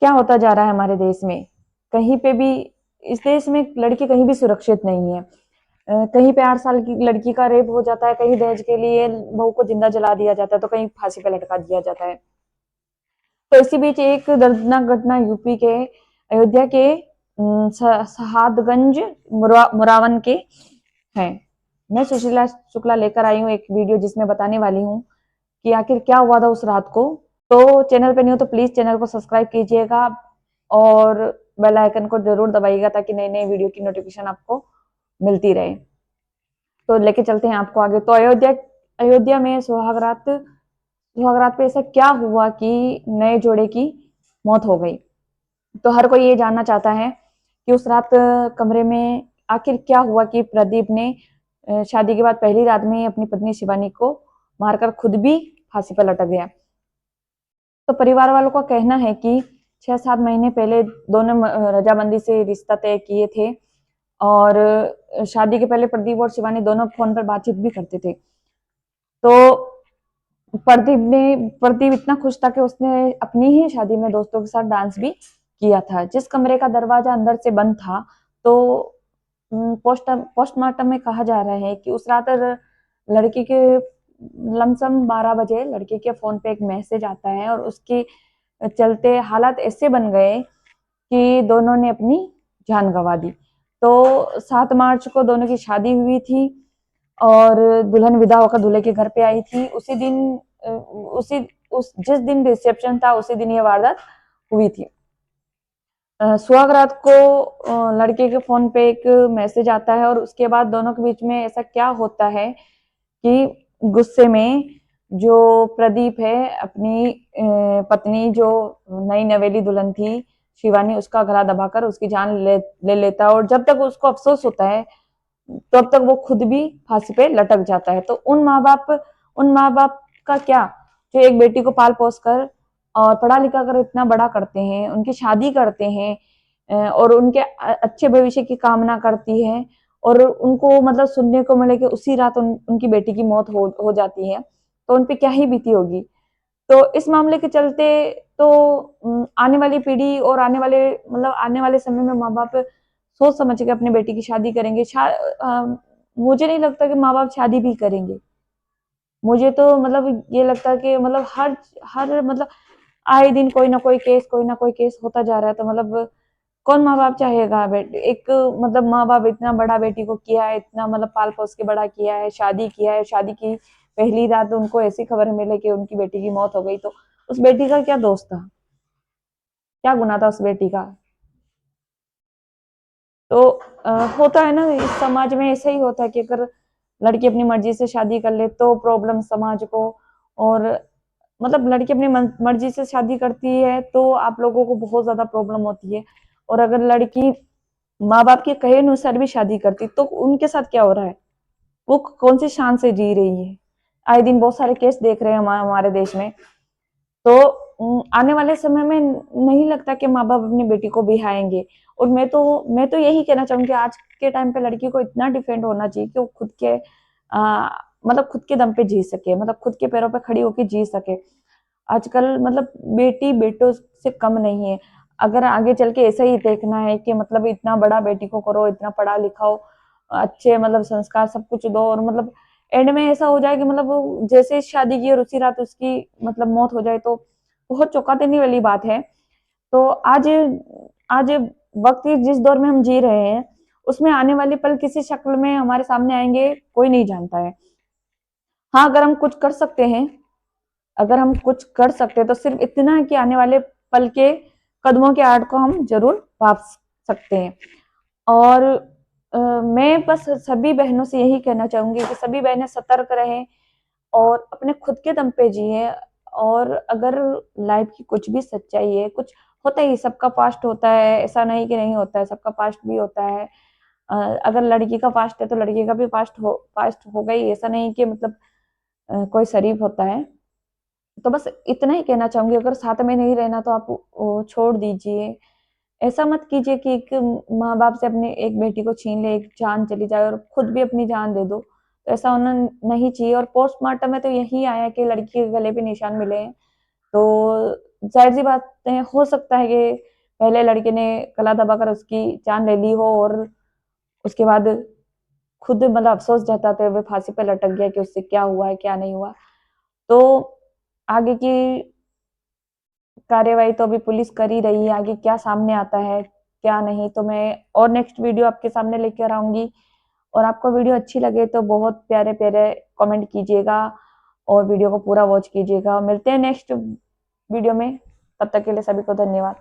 क्या होता जा रहा है हमारे देश में। कहीं पे भी इस देश में लड़की कहीं भी सुरक्षित नहीं है। कहीं पे 8 साल की लड़की का रेप हो जाता है, कहीं दहेज के लिए बहू को जिंदा जला दिया जाता है, तो कहीं फांसी पे लटका दिया जाता है। तो इसी बीच एक दर्दनाक घटना यूपी के अयोध्या के सहादगंज मुरावन के है। मैं सुशीला शुक्ला लेकर आई हूँ एक वीडियो जिसमें बताने वाली हूँ कि आखिर क्या हुआ था उस रात को। तो चैनल पे नहीं हो तो प्लीज चैनल को सब्सक्राइब कीजिएगा और बेल आइकन को जरूर दबाइएगा ताकि नई नई वीडियो की नोटिफिकेशन आपको मिलती रहे। तो लेके चलते हैं आपको आगे। तो अयोध्या में सुहागरात पे ऐसा क्या हुआ कि नए जोड़े की मौत हो गई। तो हर कोई ये जानना चाहता है कि उस रात कमरे में आखिर क्या हुआ कि प्रदीप ने शादी के बाद पहली रात में अपनी पत्नी शिवानी को मारकर खुद भी फांसी पर लटक गया। तो परिवार वालों का कहना है कि 6-7 महीने पहले दोनों रजामंदी से रिश्ता तय किए थे और शादी के पहले प्रदीप और शिवानी दोनों फोन पर बातचीत भी करते थे। तो प्रदीप इतना खुश था कि उसने अपनी ही शादी में दोस्तों के साथ डांस भी किया था। जिस कमरे का दरवाजा अंदर से बंद था, तो पोस्टमार्टम में कहा जा रहा है कि उस रात लड़की के लमसम 12 बजे लड़की के फोन पे एक मैसेज आता है और उसके चलते हालात ऐसे बन गए कि दोनों ने अपनी जान गंवा दी। तो 7 मार्च को दोनों की शादी हुई थी और दुल्हन विदा होकर दूल्हे के घर पे आई थी। उसी दिन उसी उस जिस दिन रिसेप्शन था उसी दिन ये वारदात हुई थी। सुहाग रात को लड़के के फोन पे एक मैसेज आता है और उसके बाद दोनों के बीच में ऐसा क्या होता है कि गुस्से में जो प्रदीप है अपनी पत्नी जो नई नवेली दुल्हन थी शिवानी, उसका गला दबाकर उसकी जान ले लेता है और जब तक उसको अफसोस होता है तब तक वो खुद भी फांसी पे लटक जाता है। तो उन माँ बाप का क्या, जो एक बेटी को पाल पोस कर और पढ़ा लिखा कर इतना बड़ा करते हैं, उनकी शादी करते हैं और उनके अच्छे भविष्य की कामना करती है और उनको मतलब सुनने को मिले कि उसी रात उनकी बेटी की मौत हो जाती है, तो उन पे क्या ही बीती होगी। तो इस मामले के चलते तो आने वाली पीढ़ी और आने वाले समय में माँ बाप सोच समझ के अपनी बेटी की शादी करेंगे। मुझे नहीं लगता कि माँ बाप शादी भी करेंगे। मुझे तो मतलब ये लगता है कि मतलब हर हर मतलब आए दिन कोई ना कोई केस होता जा रहा है। तो मतलब कौन माँ बाप चाहेगा एक मतलब माँ बाप इतना बड़ा बेटी को किया है, इतना मतलब पाल पोस के बड़ा किया है, शादी किया है, शादी की पहली रात उनको ऐसी खबर मिले कि उनकी बेटी की मौत हो गई, तो उस बेटी का क्या दोष था, क्या गुनाह था उस बेटी का। तो होता है ना इस समाज में ऐसा ही होता है कि अगर लड़की अपनी मर्जी से शादी कर ले तो प्रॉब्लम समाज को, और मतलब लड़की अपनी मर्जी से शादी करती है तो आप लोगों को बहुत ज्यादा प्रॉब्लम होती है। और अगर लड़की माँ बाप के कहे अनुसार भी शादी करती तो उनके साथ क्या हो रहा है, वो कौन सी शान से जी रही है। आए दिन बहुत सारे केस देख रहे हैं हमारे देश में। तो आने वाले समय में नहीं लगता कि माँ बाप अपनी बेटी को बिहाएंगे। और मैं तो यही कहना चाहूंगी आज के टाइम पे लड़की को इतना डिफेंड होना चाहिए कि वो मतलब खुद के दम पे जी सके, मतलब खुद के पैरों पे खड़ी होकर जी सके। आजकल मतलब बेटी बेटों से कम नहीं है। अगर आगे चल के ऐसा ही देखना है कि मतलब इतना बड़ा बेटी को करो, इतना पढ़ा लिखाओ, अच्छे मतलब संस्कार सब कुछ दो और मतलब एंड में ऐसा हो जाए कि मतलब वो जैसे शादी की और उसी रात उसकी मतलब मौत हो जाए, तो बहुत चौंका देने वाली बात है। तो आज वक्त जिस दौर में हम जी रहे हैं उसमें आने वाले पल किसी शक्ल में हमारे सामने आएंगे कोई नहीं जानता है। हाँ, अगर हम कुछ कर सकते हैं तो सिर्फ इतना है कि आने वाले पल के कदमों के आड़ को हम जरूर पा सकते हैं। और मैं बस सभी बहनों से यही कहना चाहूंगी कि सभी बहनें सतर्क रहें और अपने खुद के दम पे जिए। और अगर लाइफ की कुछ भी सच्चाई है, कुछ होता ही, सबका पास्ट होता है, ऐसा नहीं कि नहीं होता है, सबका पास्ट भी होता है। अगर लड़की का पास्ट है तो लड़के का भी पास्ट होगा ही, ऐसा नहीं कि मतलब कोई शरीफ होता है। तो बस इतना ही कहना चाहूंगी, अगर साथ में नहीं रहना तो आप छोड़ दीजिए। ऐसा मत कीजिए कि एक माँ बाप से अपने एक बेटी को छीन ले, एक जान चली जाए और खुद भी अपनी जान दे दो, तो ऐसा होना नहीं चाहिए। और पोस्टमार्टम में तो यही आया कि लड़की के गले पे निशान मिले हैं। तो जाहिर सी बात है, हो सकता है कि पहले लड़के ने गला दबाकर उसकी जान ले ली हो और उसके बाद खुद मतलब अफसोस जताते हुए फांसी पे लटक गया कि उससे क्या हुआ है, क्या नहीं हुआ। तो आगे की कार्यवाही तो अभी पुलिस कर ही रही है, आगे क्या सामने आता है, क्या नहीं, तो मैं और नेक्स्ट वीडियो आपके सामने लेकर आऊँगी। और आपको वीडियो अच्छी लगे तो बहुत प्यारे-प्यारे कमेंट कीजिएगा और वीडियो को पूरा वॉच कीजिएगा। मिलते हैं नेक्स्ट वीडियो में, तब तक के लिए सभी को धन्यवाद।